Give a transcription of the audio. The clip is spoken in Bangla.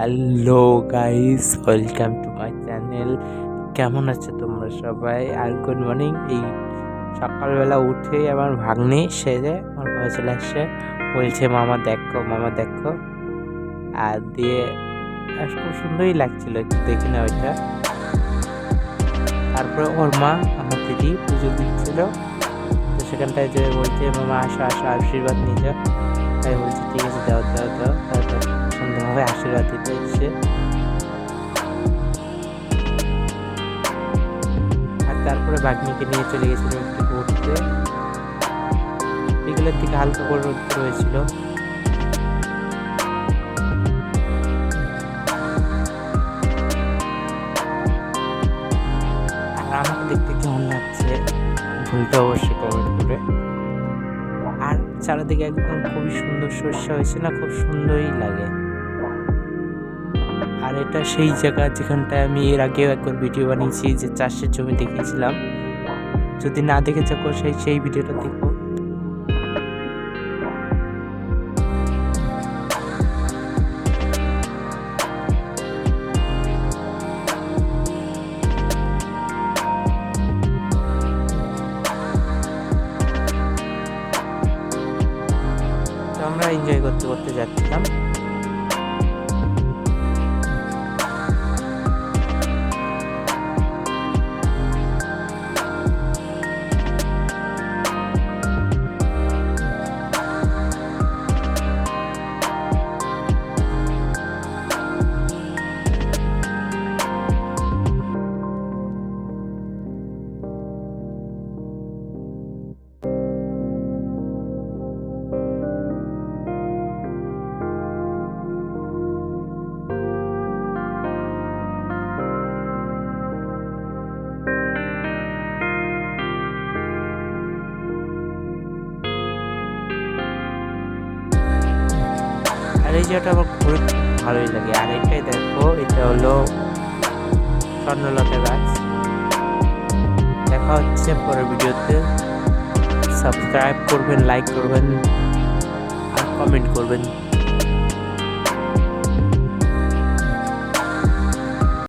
Hello guys, welcome to my channel. কেমন আছো তোমরা সবাই? আর গুড মর্নিং। এই সকালবেলা উঠে আমার ভাগ্নি সেজে আমার ঘরে চলে আসছে, বলছে মামা দেখো, মামা দেখো। আর দিয়ে খুব সুন্দরই লাগছিল, একটু দেখি না ওইটা। তারপরে ওর মা আমার দিদি পুজো দিচ্ছিল, তো সেখানটায় যে বলছে মামা আসো আসো, আশীর্বাদ নিয়ে যাও। তাই বলছে ঠিক আছে, দাও দাও দাও। তারপর সুন্দরভাবে আশীর্বাদ দিতে এসছে। আর তারপরে বাঘনিকে নিয়ে চলে গেছিল একটু ঘুরতে। বিকেলের দিকে হালকা করে রোদ হয়েছিল। আর আমাকে দেখতে কেমন লাগছে ভুলটা অবশ্যই কমেন্ট করে। আর চারিদিকে একদম খুবই সুন্দর শস্য হয়েছে না, খুব সুন্দরই লাগে। আর এটা সেই জায়গা যেখানটায় আমি এর আগেও একবার ভিডিও বানিয়েছি, যে চাষের জমি দেখিয়েছিলাম। যদি না দেখে থাকো সেই ভিডিওটা দেখো। তো আমরা এনজয় করতে করতে যাচ্ছিলাম। আর এই জায়গাটা আমার খুবই ভালোই লাগে। আর এটাই দেখো, এটা হলো স্বর্ণলতা গাছ। দেখা হচ্ছে পরের ভিডিওতে। সাবস্ক্রাইব করবেন, লাইক করবেন আর কমেন্ট করবেন।